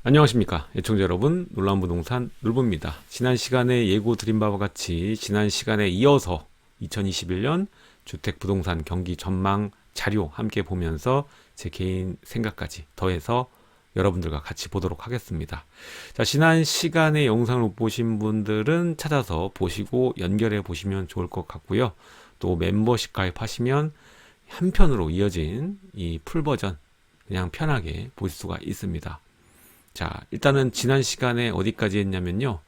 안녕하십니까 애청자 여러분, 놀라운 부동산 놀부입니다. 지난 시간에 예고 드린 바와 같이 지난 시간에 이어서 2021년 주택부동산 경기 전망 자료 함께 보면서 제 개인 생각까지 더해서 여러분들과 같이 보도록 하겠습니다. 자, 지난 시간에 영상을 못 보신 분들은 찾아서 보시고 연결해 보시면 좋을 것 같고요. 또 멤버십 가입하시면 한편으로 이어진 이 풀버전 그냥 편하게 볼 수가 있습니다. 자, 일단은 지난 시간에 어디까지 했냐면요.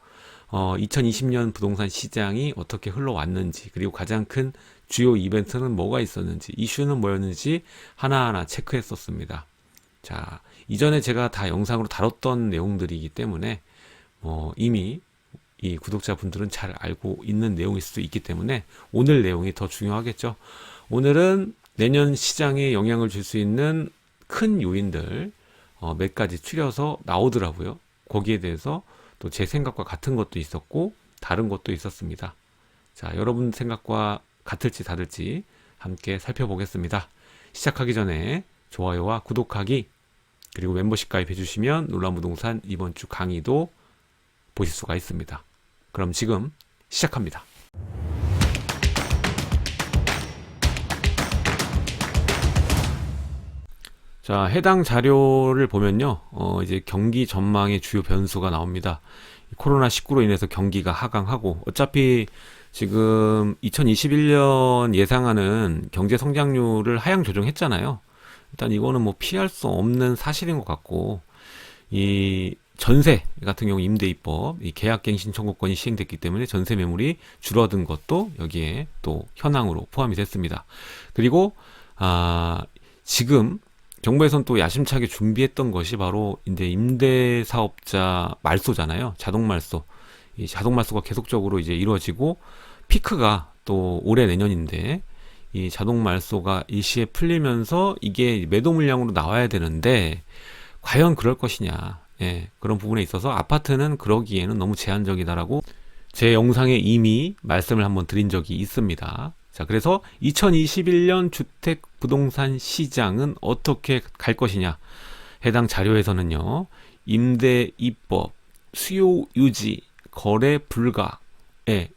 2020년 부동산 시장이 어떻게 흘러왔는지, 그리고 가장 큰 주요 이벤트는 뭐가 있었는지, 이슈는 뭐였는지 하나하나 체크했었습니다. 자, 이전에 제가 다 영상으로 다뤘던 내용들이기 때문에 이미 이 구독자분들은 잘 알고 있는 내용일 수도 있기 때문에 오늘 내용이 더 중요하겠죠. 오늘은 내년 시장에 영향을 줄 수 있는 큰 요인들 몇 가지 추려서 나오더라고요. 거기에 대해서 또 제 생각과 같은 것도 있었고 다른 것도 있었습니다. 자, 여러분 생각과 같을지 다를지 함께 살펴보겠습니다. 시작하기 전에 좋아요와 구독하기 그리고 멤버십 가입해 주시면 놀라운 부동산 이번 주 강의도 보실 수가 있습니다. 그럼 지금 시작합니다. 자, 해당 자료를 보면요. 이제 경기 전망의 주요 변수가 나옵니다. 코로나19로 인해서 경기가 하강하고, 어차피 지금 2021년 예상하는 경제 성장률을 하향 조정했잖아요. 일단 이거는 뭐 피할 수 없는 사실인 것 같고, 이 전세 같은 경우 임대입법, 이 계약갱신 청구권이 시행됐기 때문에 전세 매물이 줄어든 것도 여기에 또 현황으로 포함이 됐습니다. 그리고 지금 정부에서는 또 야심차게 준비했던 것이 바로 이제 임대사업자 말소잖아요. 자동 말소. 이 자동 말소가 계속적으로 이제 이루어지고 피크가 또 올해 내년인데 이 자동 말소가 일시에 풀리면서 이게 매도 물량으로 나와야 되는데 과연 그럴 것이냐. 예, 그런 부분에 있어서 아파트는 그러기에는 너무 제한적이다라고 제 영상에 이미 말씀을 한번 드린 적이 있습니다. 자, 그래서 2021년 주택 부동산 시장은 어떻게 갈 것이냐. 해당 자료에서는요, 임대 입법, 수요 유지, 거래 불가,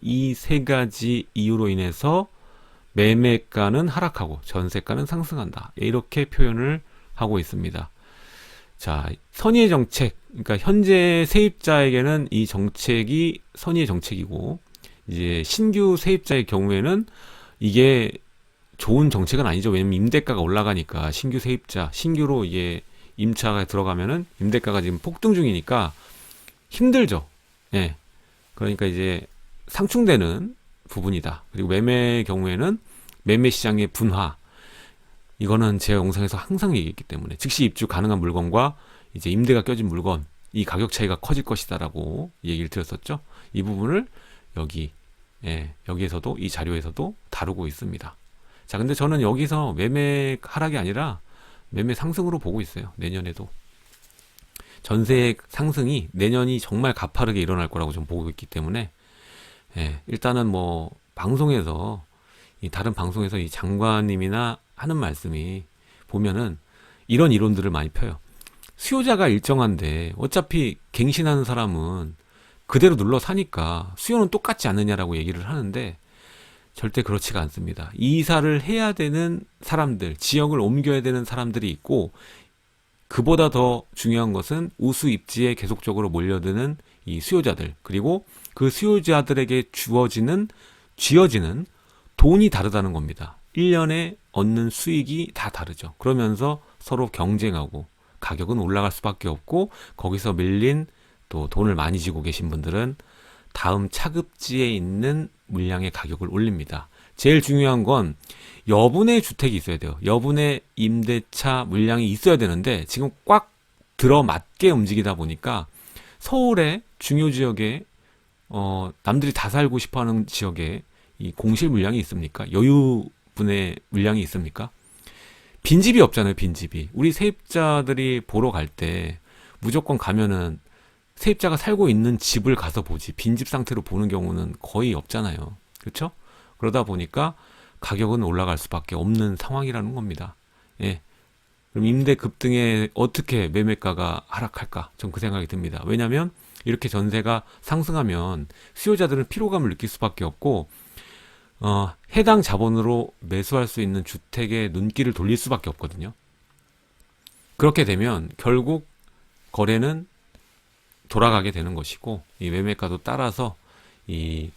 이 세 가지 이유로 인해서 매매가는 하락하고 전세가는 상승한다. 이렇게 표현을 하고 있습니다. 자, 선의의 정책, 그러니까 현재 세입자에게는 이 정책이 선의의 정책이고, 이제 신규 세입자의 경우에는 이게 좋은 정책은 아니죠. 왜냐면 임대가가 올라가니까 신규 세입자, 신규로 이게 임차가 들어가면은 임대가가 지금 폭등 중이니까 힘들죠. 예. 그러니까 이제 상충되는 부분이다. 그리고 매매의 경우에는 매매 시장의 분화. 이거는 제 영상에서 항상 얘기했기 때문에 즉시 입주 가능한 물건과 이제 임대가 껴진 물건, 이 가격 차이가 커질 것이다라고 얘기를 드렸었죠. 이 부분을 여기에서도 이 자료에서도 다루고 있습니다. 자, 근데 저는 여기서 매매 하락이 아니라 매매 상승으로 보고 있어요. 내년에도 전세 상승이 내년이 정말 가파르게 일어날 거라고 좀 보고 있기 때문에 일단은 뭐 방송에서 다른 방송에서 이 장관님이나 하는 말씀이 보면은 이런 이론들을 많이 펴요. 수요자가 일정한데 어차피 갱신하는 사람은 그대로 눌러 사니까 수요는 똑같지 않느냐라고 얘기를 하는데 절대 그렇지가 않습니다. 이사를 해야 되는 사람들, 지역을 옮겨야 되는 사람들이 있고, 그보다 더 중요한 것은 우수 입지에 계속적으로 몰려드는 이 수요자들, 그리고 그 수요자들에게 쥐어지는 돈이 다르다는 겁니다. 1년에 얻는 수익이 다 다르죠. 그러면서 서로 경쟁하고 가격은 올라갈 수밖에 없고, 거기서 밀린 또 돈을 많이 지고 계신 분들은 다음 차급지에 있는 물량의 가격을 올립니다. 제일 중요한 건 여분의 주택이 있어야 돼요. 여분의 임대차 물량이 있어야 되는데 지금 꽉 들어맞게 움직이다 보니까 서울의 중요 지역에 남들이 다 살고 싶어하는 지역에 이 공실 물량이 있습니까? 여유분의 물량이 있습니까? 빈집이 없잖아요. 빈집이. 우리 세입자들이 보러 갈 때 무조건 가면은 세입자가 살고 있는 집을 가서 보지 빈집 상태로 보는 경우는 거의 없잖아요. 그렇죠? 그러다 보니까 가격은 올라갈 수밖에 없는 상황이라는 겁니다. 예. 그럼 임대 급등에 어떻게 매매가가 하락할까? 전 그 생각이 듭니다. 왜냐하면 이렇게 전세가 상승하면 수요자들은 피로감을 느낄 수밖에 없고 해당 자본으로 매수할 수 있는 주택에 눈길을 돌릴 수밖에 없거든요. 그렇게 되면 결국 거래는 돌아가게 되는 것이고 이 매매가도 따라서 이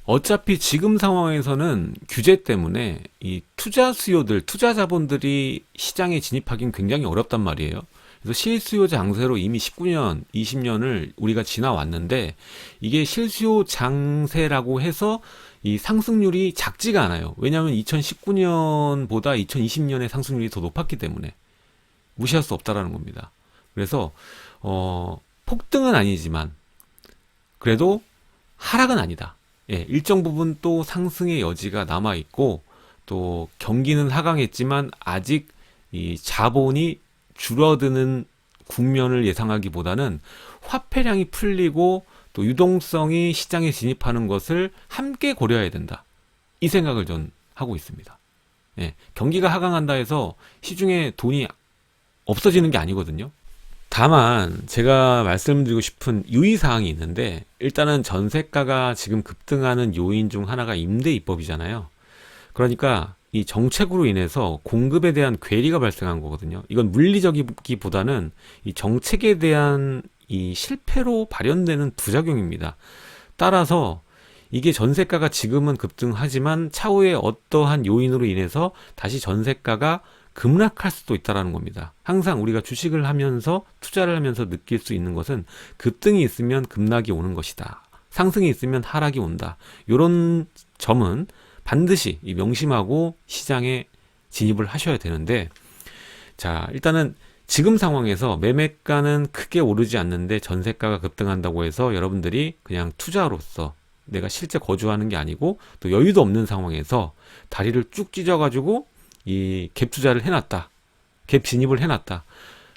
어차피 지금 상황에서는 규제 때문에 이 투자 수요들, 투자 자본들이 시장에 진입하기는 굉장히 어렵단 말이에요. 그래서 실수요 장세로 이미 19년, 20년을 우리가 지나왔는데 이게 실수요 장세라고 해서 이 상승률이 작지가 않아요. 왜냐하면 2019년보다 2020년의 상승률이 더 높았기 때문에 무시할 수 없다라는 겁니다. 그래서 폭등은 아니지만 그래도 하락은 아니다. 예, 일정 부분 또 상승의 여지가 남아 있고 또 경기는 하강했지만 아직 이 자본이 줄어드는 국면을 예상하기보다는 화폐량이 풀리고 또 유동성이 시장에 진입하는 것을 함께 고려해야 된다. 이 생각을 전 하고 있습니다. 예, 경기가 하강한다 해서 시중에 돈이 없어지는 게 아니거든요. 다만 제가 말씀드리고 싶은 유의사항이 있는데 일단은 전세가가 지금 급등하는 요인 중 하나가 임대 입법이잖아요. 그러니까 이 정책으로 인해서 공급에 대한 괴리가 발생한 거거든요. 이건 물리적이기보다는 이 정책에 대한 이 실패로 발현되는 부작용입니다. 따라서 이게 전세가가 지금은 급등하지만 차후에 어떠한 요인으로 인해서 다시 전세가가 급락할 수도 있다는 겁니다. 항상 우리가 주식을 하면서 투자를 하면서 느낄 수 있는 것은 급등이 있으면 급락이 오는 것이다. 상승이 있으면 하락이 온다. 이런 점은 반드시 명심하고 시장에 진입을 하셔야 되는데, 자, 일단은 지금 상황에서 매매가는 크게 오르지 않는데 전세가가 급등한다고 해서 여러분들이 그냥 투자로서 내가 실제 거주하는 게 아니고 또 여유도 없는 상황에서 다리를 쭉 찢어가지고 이 갭 투자를 해놨다. 갭 진입을 해놨다.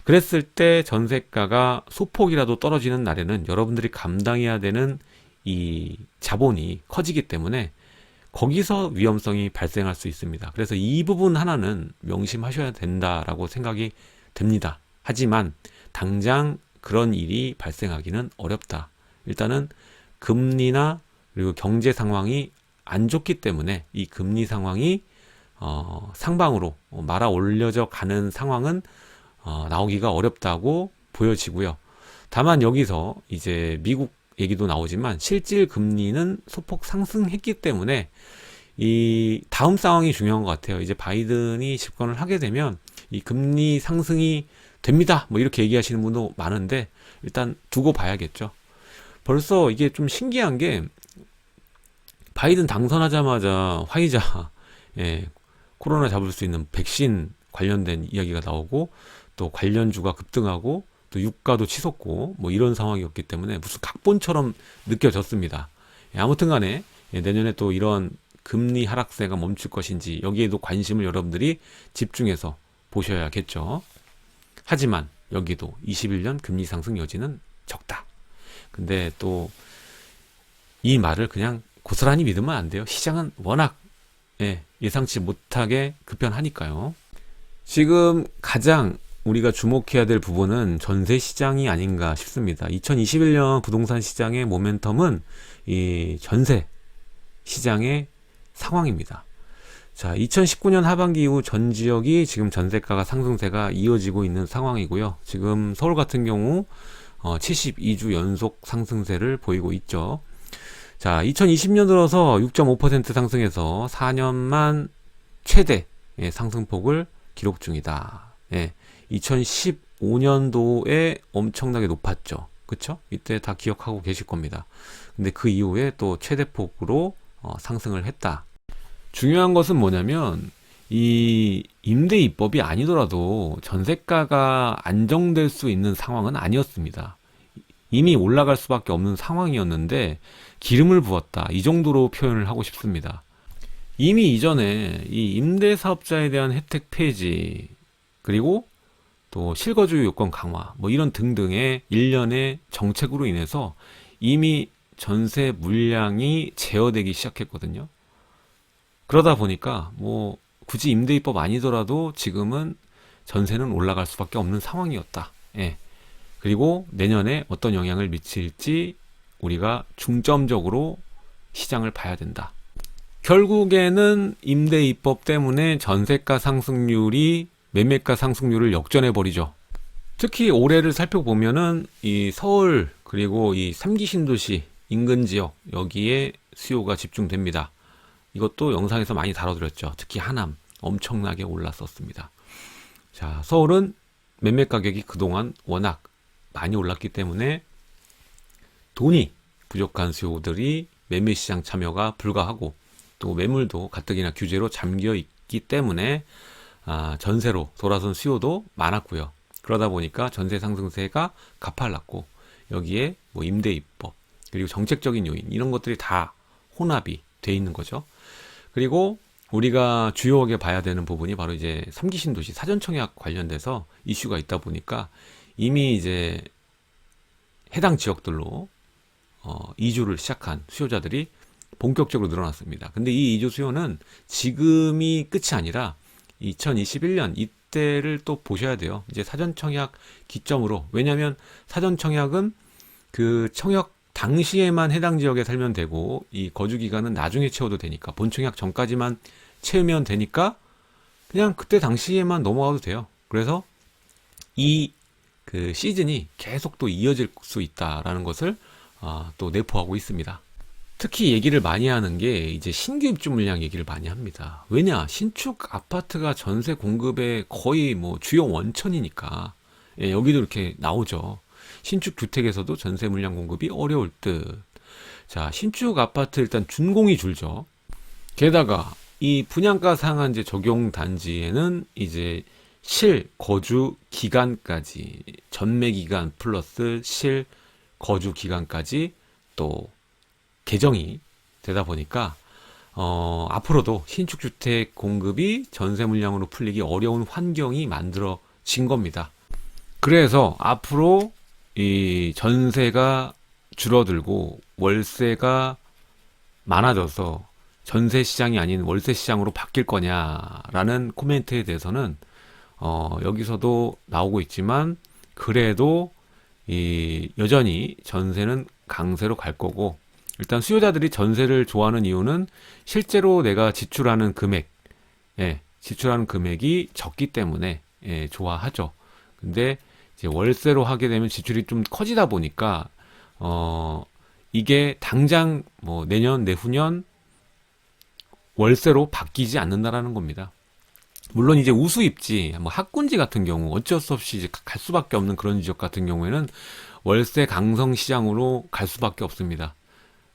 그랬을 때 전세가가 소폭이라도 떨어지는 날에는 여러분들이 감당해야 되는 이 자본이 커지기 때문에 거기서 위험성이 발생할 수 있습니다. 그래서 이 부분 하나는 명심하셔야 된다라고 생각이 됩니다. 하지만 당장 그런 일이 발생하기는 어렵다. 일단은 금리나 그리고 경제 상황이 안 좋기 때문에 이 금리 상황이 상방으로 말아 올려져 가는 상황은 나오기가 어렵다고 보여지고요. 다만 여기서 이제 미국 얘기도 나오지만 실질 금리는 소폭 상승했기 때문에 이 다음 상황이 중요한 것 같아요. 이제 바이든이 집권을 하게 되면 이 금리 상승이 됩니다. 뭐 이렇게 얘기하시는 분도 많은데 일단 두고 봐야겠죠. 벌써 이게 좀 신기한 게 바이든 당선하자마자 화이자, 예, 코로나 잡을 수 있는 백신 관련된 이야기가 나오고 또 관련주가 급등하고 또 유가도 치솟고 뭐 이런 상황이었기 때문에 무슨 각본처럼 느껴졌습니다. 예, 아무튼 간에 내년에 또 이런 금리 하락세가 멈출 것인지 여기에도 관심을 여러분들이 집중해서 보셔야겠죠. 하지만 여기도 21년 금리 상승 여지는 적다. 근데 또 이 말을 그냥 고스란히 믿으면 안 돼요. 시장은 워낙 예상치 못하게 급변하니까요. 지금 가장 우리가 주목해야 될 부분은 전세 시장이 아닌가 싶습니다. 2021년 부동산 시장의 모멘텀은 이 전세 시장의 상황입니다. 자, 2019년 하반기 이후 전 지역이 지금 전세가가 상승세가 이어지고 있는 상황이고요. 지금 서울 같은 경우 72주 연속 상승세를 보이고 있죠. 자, 2020년 들어서 6.5% 상승해서 4년만 최대 상승폭을 기록 중이다. 2015년도에 엄청나게 높았죠. 그쵸? 이때 다 기억하고 계실 겁니다. 근데 그 이후에 또 최대폭으로 상승을 했다. 중요한 것은 뭐냐면 이 임대 입법이 아니더라도 전세가가 안정될 수 있는 상황은 아니었습니다. 이미 올라갈 수밖에 없는 상황이었는데 기름을 부었다. 이 정도로 표현을 하고 싶습니다. 이미 이전에 이 임대사업자에 대한 혜택 폐지 그리고 또 실거주 요건 강화 뭐 이런 등등의 일련의 정책으로 인해서 이미 전세 물량이 제어되기 시작했거든요. 그러다 보니까 뭐 굳이 임대입법 아니더라도 지금은 전세는 올라갈 수밖에 없는 상황이었다. 예. 그리고 내년에 어떤 영향을 미칠지 우리가 중점적으로 시장을 봐야 된다. 결국에는 임대 입법 때문에 전세가 상승률이 매매가 상승률을 역전해 버리죠. 특히 올해를 살펴보면은 이 서울 그리고 이 3기 신도시 인근 지역 여기에 수요가 집중됩니다. 이것도 영상에서 많이 다뤄드렸죠. 특히 하남 엄청나게 올랐었습니다. 자, 서울은 매매 가격이 그동안 워낙 많이 올랐기 때문에 돈이 부족한 수요들이 매매 시장 참여가 불가하고 또 매물도 가뜩이나 규제로 잠겨 있기 때문에 전세로 돌아선 수요도 많았고요. 그러다 보니까 전세 상승세가 가팔랐고 여기에 뭐 임대 입법 그리고 정책적인 요인 이런 것들이 다 혼합이 돼 있는 거죠. 그리고 우리가 주요하게 봐야 되는 부분이 바로 이제 3기 신도시 사전청약 관련돼서 이슈가 있다 보니까 이미 이제 해당 지역들로 이주를 시작한 수요자들이 본격적으로 늘어났습니다. 근데 이 이주 수요는 지금이 끝이 아니라 2021년 이때를 또 보셔야 돼요. 이제 사전청약 기점으로. 왜냐하면 사전청약은 그 청약 당시에만 해당 지역에 살면 되고 이 거주 기간은 나중에 채워도 되니까 본청약 전까지만 채우면 되니까 그냥 그때 당시에만 넘어가도 돼요. 그래서 이 그 시즌이 계속 또 이어질 수 있다라는 것을 또 내포하고 있습니다. 특히 얘기를 많이 하는 게 이제 신규 입주 물량 얘기를 많이 합니다. 왜냐? 신축 아파트가 전세 공급의 거의 뭐 주요 원천이니까. 예, 여기도 이렇게 나오죠. 신축 주택에서도 전세 물량 공급이 어려울 듯. 자, 신축 아파트 일단 준공이 줄죠. 게다가 이 분양가 상한제 적용 단지에는 이제 실 거주 기간까지 전매 기간 플러스 실 거주 기간까지 또 개정이 되다 보니까 앞으로도 신축 주택 공급이 전세 물량으로 풀리기 어려운 환경이 만들어진 겁니다. 그래서 앞으로 이 전세가 줄어들고 월세가 많아져서 전세 시장이 아닌 월세 시장으로 바뀔 거냐라는 코멘트에 대해서는 여기서도 나오고 있지만 그래도 여전히 전세는 강세로 갈 거고 일단 수요자들이 전세를 좋아하는 이유는 실제로 내가 지출하는 금액, 지출하는 금액이 적기 때문에 좋아하죠. 근데 이제 월세로 하게 되면 지출이 좀 커지다 보니까 이게 당장 뭐 내년, 내후년 월세로 바뀌지 않는다라는 겁니다. 물론 이제 우수입지, 뭐 학군지 같은 경우 어쩔 수 없이 이제 갈 수밖에 없는 그런 지역 같은 경우에는 월세 강성 시장으로 갈 수밖에 없습니다.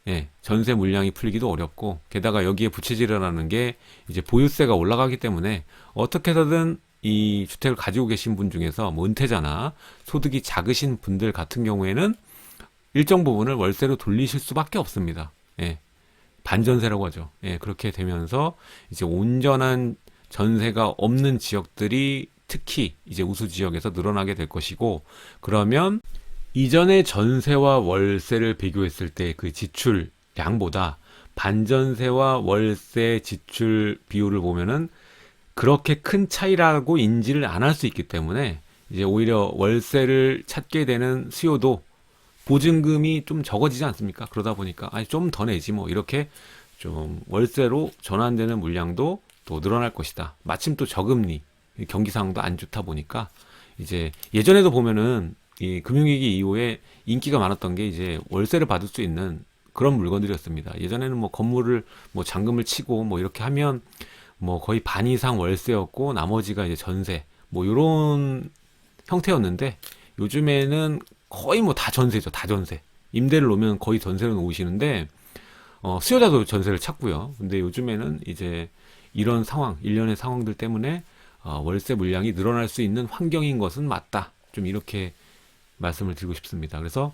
예, 전세 물량이 풀리기도 어렵고 게다가 여기에 부채질이라는 게 이제 보유세가 올라가기 때문에 어떻게 해서든 이 주택을 가지고 계신 분 중에서 뭐 은퇴자나 소득이 작으신 분들 같은 경우에는 일정 부분을 월세로 돌리실 수밖에 없습니다. 예, 반전세라고 하죠. 예, 그렇게 되면서 이제 온전한 전세가 없는 지역들이 특히 이제 우수 지역에서 늘어나게 될 것이고 그러면 이전의 전세와 월세를 비교했을 때 그 지출량보다 반전세와 월세 지출 비율을 보면은 그렇게 큰 차이라고 인지를 안 할 수 있기 때문에 이제 오히려 월세를 찾게 되는 수요도 보증금이 좀 적어지지 않습니까? 그러다 보니까 좀 더 내지 뭐 이렇게 좀 월세로 전환되는 물량도 또 늘어날 것이다. 마침 또 저금리 경기 상황도 안 좋다 보니까 이제 예전에도 보면은 이 금융위기 이후에 인기가 많았던 게 이제 월세를 받을 수 있는 그런 물건들이었습니다. 예전에는 뭐 건물을 뭐 잔금을 치고 뭐 이렇게 하면 뭐 거의 반 이상 월세였고 나머지가 이제 전세 뭐 요런 형태였는데 요즘에는 거의 뭐 다 전세죠. 다 전세. 임대를 놓으면 거의 전세로 놓으시는데 수요자도 전세를 찾고요. 근데 요즘에는 이제 이런 상황, 일련의 상황들 때문에 월세 물량이 늘어날 수 있는 환경인 것은 맞다. 좀 이렇게 말씀을 드리고 싶습니다. 그래서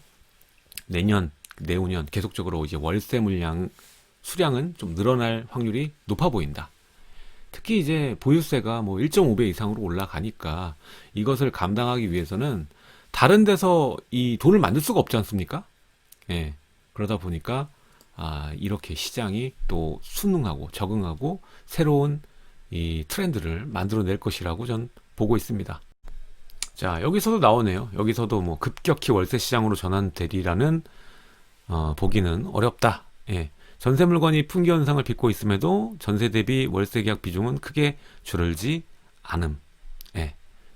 내년, 내후년 계속적으로 이제 월세 물량 수량은 좀 늘어날 확률이 높아 보인다. 특히 이제 보유세가 뭐 1.5배 이상으로 올라가니까 이것을 감당하기 위해서는 다른 데서 이 돈을 만들 수가 없지 않습니까? 예. 그러다 보니까 이렇게 시장이 또 순응하고 적응하고 새로운 이 트렌드를 만들어낼 것이라고 전 보고 있습니다. 자, 여기서도 나오네요. 여기서도 뭐 급격히 월세 시장으로 전환되리라는 보기는 어렵다. 예. 전세 물건이 풍기 현상을 빚고 있음에도 전세 대비 월세 계약 비중은 크게 줄어들지 않음. 예.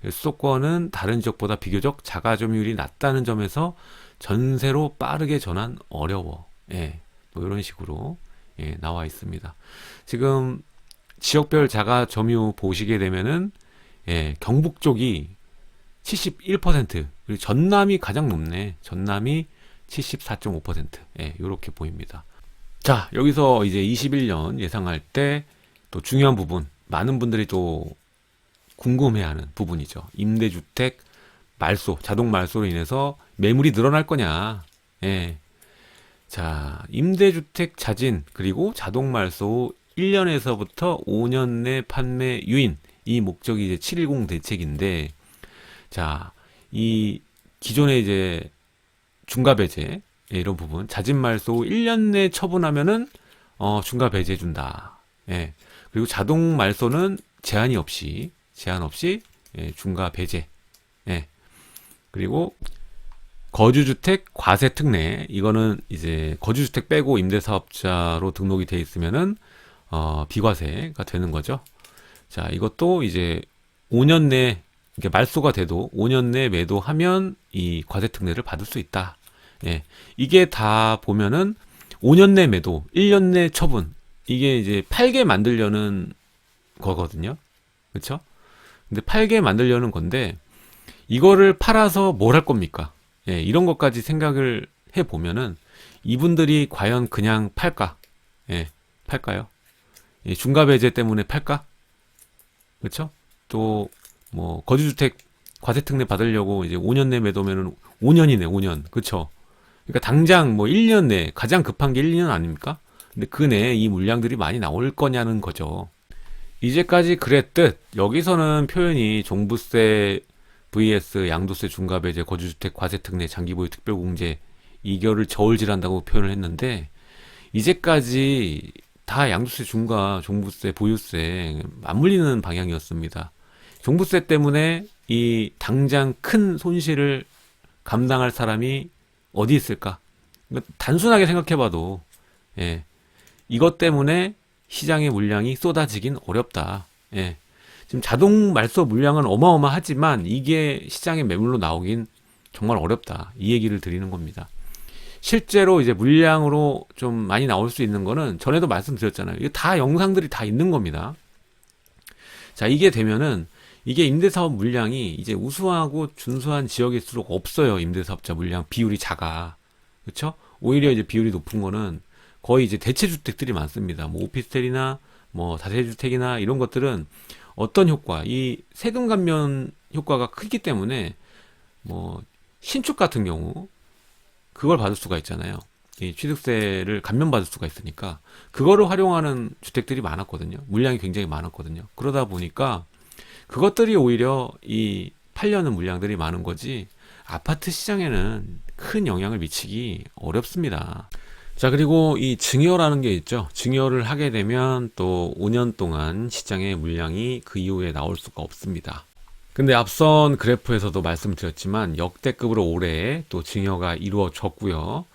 수도권은 다른 지역보다 비교적 자가 점유율이 낮다는 점에서 전세로 빠르게 전환 어려워. 예. 뭐 이런 식으로 예, 나와 있습니다. 지금 지역별 자가 점유 보시게 되면은 예, 경북 쪽이 71%, 그리고 전남이 가장 높네. 전남이 74.5%. 예, 이렇게 보입니다. 자, 여기서 이제 21년 예상할 때 또 중요한 부분, 많은 분들이 또 궁금해하는 부분이죠. 임대주택 말소, 자동 말소로 인해서 매물이 늘어날 거냐. 예. 자, 임대주택 자진, 그리고 자동 말소 후 1년에서부터 5년 내 판매 유인. 이 목적이 이제 710 대책인데, 자, 이 기존의 이제 중과 배제, 예, 이런 부분, 자진 말소 후 1년 내 처분하면은, 중과 배제 준다. 예. 그리고 자동 말소는 제한 없이, 예, 중과 배제. 예. 그리고 거주주택 과세 특례, 이거는 이제 거주주택 빼고 임대사업자로 등록이 돼 있으면은 비과세가 되는 거죠. 자, 이것도 이제 5년 내 이게 말소가 돼도 5년 내 매도하면 이 과세 특례를 받을 수 있다. 예, 이게 다 보면은 5년 내 매도, 1년 내 처분, 이게 이제 팔게 만들려는 거거든요. 그렇죠? 근데 팔게 만들려는 건데 이거를 팔아서 뭘 할 겁니까? 예, 이런 것까지 생각을 해 보면은 이분들이 과연 그냥 팔까? 예, 팔까요? 예, 중과 배제 때문에 팔까? 그렇죠? 또 뭐 거주주택 과세 특례 받으려고 이제 5년 내 매도면은 5년이네, 5년. 그렇죠? 그러니까 당장 뭐 1년 내 가장 급한 게 1년 아닙니까? 근데 그 내에 이 물량들이 많이 나올 거냐는 거죠. 이제까지 그랬듯 여기서는 표현이 종부세 vs 양도세 중과배제 거주주택 과세특례 장기보유 특별공제 이거를 저울질한다고 표현을 했는데 이제까지 다 양도세 중과 종부세 보유세 맞물리는 방향이었습니다. 종부세 때문에 이 당장 큰 손실을 감당할 사람이 어디 있을까? 단순하게 생각해봐도 예, 이것 때문에 시장의 물량이 쏟아지긴 어렵다. 예. 지금 자동 말소 물량은 어마어마하지만 이게 시장의 매물로 나오긴 정말 어렵다. 이 얘기를 드리는 겁니다. 실제로 이제 물량으로 좀 많이 나올 수 있는 거는 전에도 말씀드렸잖아요. 이게 다 영상들이 다 있는 겁니다. 자, 이게 되면은 이게 임대사업 물량이 이제 우수하고 준수한 지역일수록 없어요. 임대사업자 물량 비율이 작아. 그렇죠? 오히려 이제 비율이 높은 거는 거의 이제 대체주택들이 많습니다. 뭐 오피스텔이나 뭐 다세주택이나 이런 것들은 어떤 효과, 이 세금 감면 효과가 크기 때문에 뭐 신축 같은 경우 그걸 받을 수가 있잖아요. 이 취득세를 감면받을 수가 있으니까 그거를 활용하는 주택들이 많았거든요. 물량이 굉장히 많았거든요. 그러다 보니까 그것들이 오히려 이 팔려는 물량들이 많은 거지 아파트 시장에는 큰 영향을 미치기 어렵습니다. 자, 그리고 이 증여라는 게 있죠. 증여를 하게 되면 또 5년 동안 시장에 물량이 그 이후에 나올 수가 없습니다. 근데 앞선 그래프에서도 말씀드렸지만 역대급으로 올해 또 증여가 이루어졌고요.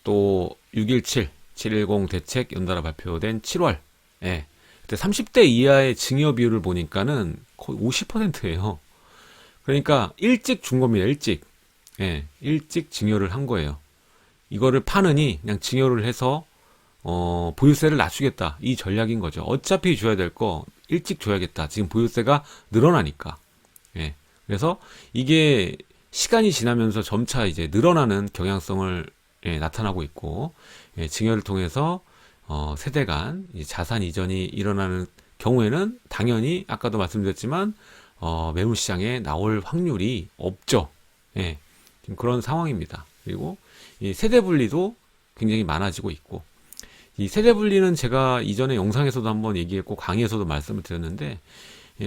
또 617, 710 대책 연달아 발표된 7월. 예. 그때 30대 이하의 증여 비율을 보니까는 거의 50%예요. 그러니까 일찍 준 겁니다. 일찍. 예. 일찍 증여를 한 거예요. 이거를 파느니 그냥 증여를 해서 보유세를 낮추겠다. 이 전략인 거죠. 어차피 줘야 될 거 일찍 줘야겠다. 지금 보유세가 늘어나니까. 예. 그래서 이게 시간이 지나면서 점차 이제 늘어나는 경향성을 예, 나타나고 있고 예, 증여를 통해서 세대 간 자산 이전이 일어나는 경우에는 당연히 아까도 말씀드렸지만 매물 시장에 나올 확률이 없죠. 예. 지금 그런 상황입니다. 그리고 이 세대 분리도 굉장히 많아지고 있고 이 세대 분리는 제가 이전에 영상에서도 한번 얘기했고 강의에서도 말씀을 드렸는데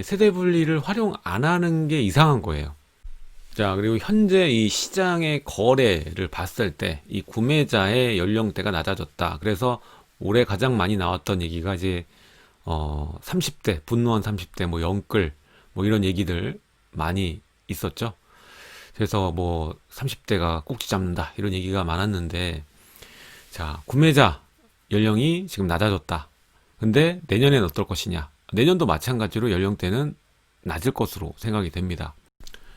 세대 분리를 활용 안 하는 게 이상한 거예요. 자, 그리고 현재 이 시장의 거래를 봤을 때 이 구매자의 연령대가 낮아졌다. 그래서 올해 가장 많이 나왔던 얘기가 이제 30대, 분노한 30대, 뭐 영끌, 뭐 이런 얘기들 많이 있었죠. 그래서 뭐 30대가 꼭지 잡는다 이런 얘기가 많았는데, 자, 구매자 연령이 지금 낮아졌다. 근데 내년엔 어떨 것이냐? 내년도 마찬가지로 연령대는 낮을 것으로 생각이 됩니다.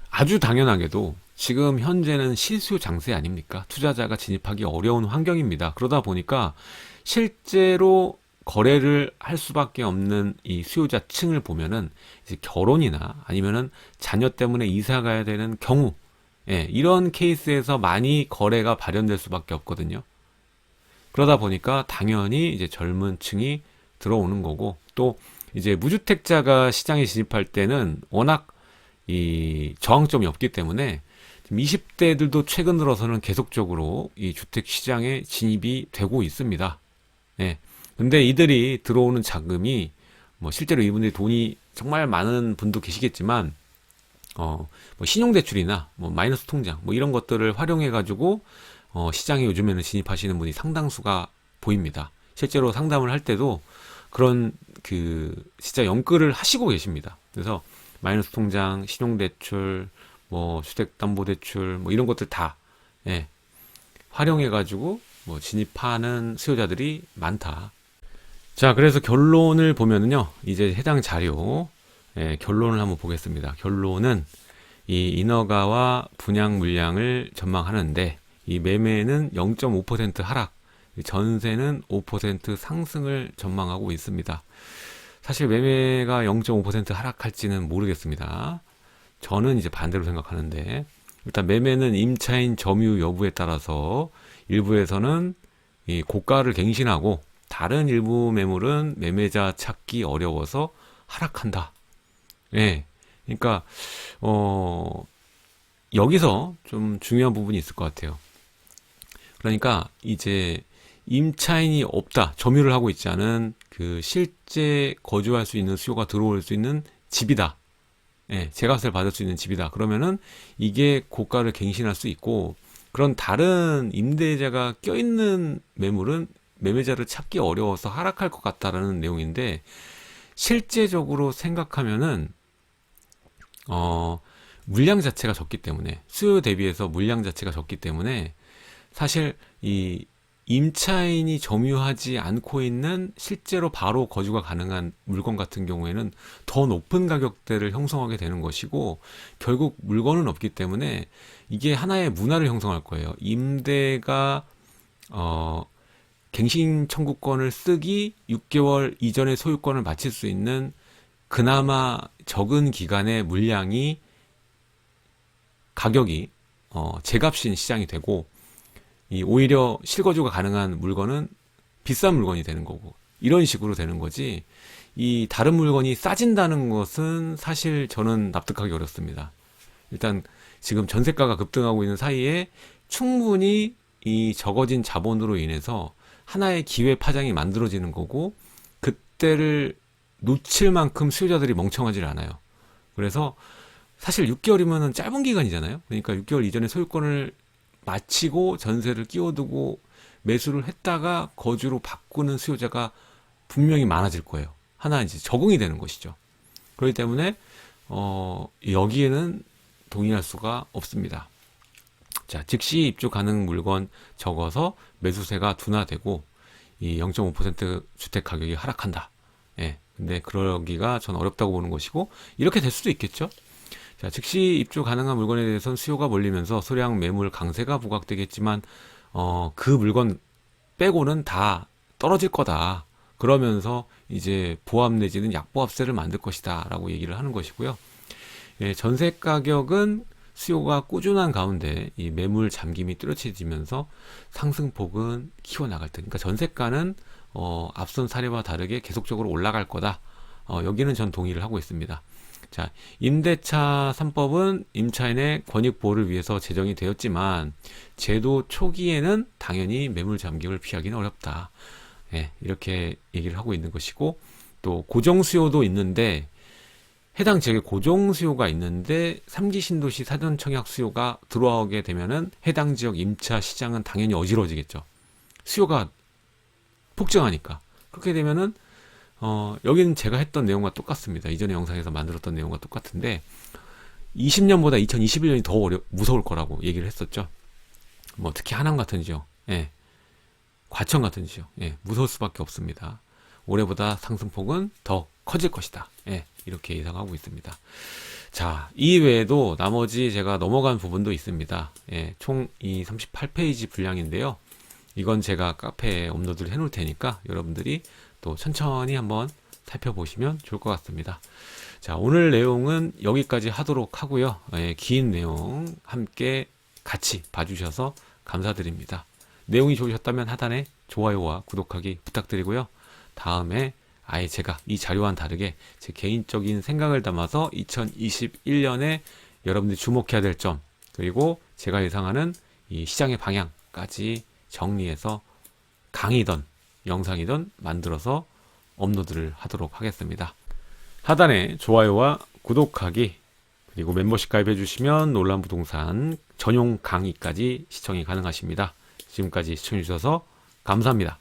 아주 당연하게도 지금 현재는 실수요 장세 아닙니까? 투자자가 진입하기 어려운 환경입니다. 그러다 보니까 실제로 거래를 할 수밖에 없는 이 수요자층을 보면은 이제 결혼이나 아니면은 자녀 때문에 이사 가야 되는 경우, 예, 이런 케이스에서 많이 거래가 발현될 수밖에 없거든요. 그러다 보니까 당연히 이제 젊은 층이 들어오는 거고, 또 이제 무주택자가 시장에 진입할 때는 워낙 이 저항점이 없기 때문에 20대들도 최근 들어서는 계속적으로 이 주택 시장에 진입이 되고 있습니다. 예. 근데 이들이 들어오는 자금이 뭐 실제로 이분들이 돈이 정말 많은 분도 계시겠지만 뭐 신용대출이나 뭐 마이너스 통장 뭐 이런 것들을 활용해 가지고 시장에 요즘에는 진입하시는 분이 상당수가 보입니다. 실제로 상담을 할 때도 그런 그 진짜 연끌을 하시고 계십니다. 그래서 마이너스 통장, 신용대출, 뭐 주택담보대출 뭐 이런 것들 다, 예, 활용해 가지고 뭐 진입하는 수요자들이 많다. 자, 그래서 결론을 보면은요, 이제 해당 자료, 예, 결론을 한번 보겠습니다. 결론은 이 인허가와 분양 물량을 전망하는데, 이 매매는 0.5% 하락, 전세는 5% 상승을 전망하고 있습니다. 사실 매매가 0.5% 하락할지는 모르겠습니다. 저는 이제 반대로 생각하는데, 일단 매매는 임차인 점유 여부에 따라서 일부에서는 이 고가를 갱신하고, 다른 일부 매물은 매매자 찾기 어려워서 하락한다. 예. 그러니까 여기서 좀 중요한 부분이 있을 것 같아요. 그러니까 이제 임차인이 없다, 점유를 하고 있지 않은 그 실제 거주할 수 있는 수요가 들어올 수 있는 집이다. 예, 제값을 받을 수 있는 집이다. 그러면은 이게 고가를 갱신할 수 있고, 그런 다른 임대자가 껴있는 매물은 매매자를 찾기 어려워서 하락할 것 같다라는 내용인데, 실제적으로 생각하면은 물량 자체가 적기 때문에, 수요 대비해서 물량 자체가 적기 때문에 사실 이 임차인이 점유하지 않고 있는 실제로 바로 거주가 가능한 물건 같은 경우에는 더 높은 가격대를 형성하게 되는 것이고, 결국 물건은 없기 때문에 이게 하나의 문화를 형성할 거예요. 임대가 갱신 청구권을 쓰기 6개월 이전에 소유권을 마칠 수 있는 그나마 적은 기간의 물량이, 가격이 제값인 시장이 되고, 이 오히려 실거주가 가능한 물건은 비싼 물건이 되는 거고, 이런 식으로 되는 거지, 이 다른 물건이 싸진다는 것은 사실 저는 납득하기 어렵습니다. 일단 지금 전세가가 급등하고 있는 사이에 충분히 이 적어진 자본으로 인해서 하나의 기회 파장이 만들어지는 거고, 그때를 놓칠 만큼 수요자들이 멍청하지 않아요. 그래서 사실 6개월이면 짧은 기간이잖아요. 그러니까 6개월 이전에 소유권을 마치고 전세를 끼워두고 매수를 했다가 거주로 바꾸는 수요자가 분명히 많아질 거예요. 하나 이제 적응이 되는 것이죠. 그렇기 때문에 여기에는 동의할 수가 없습니다. 자, 즉시 입주 가능 물건 적어서 매수세가 둔화되고 이 0.5% 주택 가격이 하락한다. 예. 근데 그러기가 전 어렵다고 보는 것이고, 이렇게 될 수도 있겠죠. 자, 즉시 입주 가능한 물건에 대해서는 수요가 몰리면서 소량 매물 강세가 부각되겠지만 그 물건 빼고는 다 떨어질 거다. 그러면서 이제 보합 내지는 약보합세를 만들 것이다 라고 얘기를 하는 것이고요. 예, 전세 가격은 수요가 꾸준한 가운데 이 매물 잠김이 뚜렷해지면서 상승폭은 키워나갈 때, 그러니까 전세가는 앞선 사례와 다르게 계속적으로 올라갈 거다. 여기는 전 동의를 하고 있습니다. 자, 임대차 3법은 임차인의 권익 보호를 위해서 제정이 되었지만 제도 초기에는 당연히 매물 잠김을 피하기는 어렵다. 예, 이렇게 얘기를 하고 있는 것이고, 또 고정 수요도 있는데, 해당 지역에 고정 수요가 있는데 3기 신도시 사전 청약 수요가 들어오게 되면은 해당 지역 임차 시장은 당연히 어지러지겠죠. 수요가 폭증하니까. 그렇게 되면은 여기는 제가 했던 내용과 똑같습니다. 이전에 영상에서 만들었던 내용과 똑같은데, 20년보다 2021년이 더 무서울 거라고 얘기를 했었죠. 뭐 특히 하남 같은 지역, 예, 과천 같은 지역, 예, 무서울 수밖에 없습니다. 올해보다 상승폭은 더 커질 것이다. 예, 이렇게 예상하고 있습니다. 자, 이 외에도 나머지 제가 넘어간 부분도 있습니다. 예, 총 이 38페이지 분량인데요. 이건 제가 카페에 업로드를 해놓을 테니까 여러분들이 또 천천히 한번 살펴보시면 좋을 것 같습니다. 자, 오늘 내용은 여기까지 하도록 하고요. 예, 긴 내용 함께 같이 봐주셔서 감사드립니다. 내용이 좋으셨다면 하단에 좋아요와 구독하기 부탁드리고요. 다음에 아예 제가 이 자료와는 다르게 제 개인적인 생각을 담아서 2021년에 여러분들이 주목해야 될 점, 그리고 제가 예상하는 이 시장의 방향까지 정리해서 강의든 영상이든 만들어서 업로드를 하도록 하겠습니다. 하단에 좋아요와 구독하기, 그리고 멤버십 가입해 주시면 놀란부동산 전용 강의까지 시청이 가능하십니다. 지금까지 시청해 주셔서 감사합니다.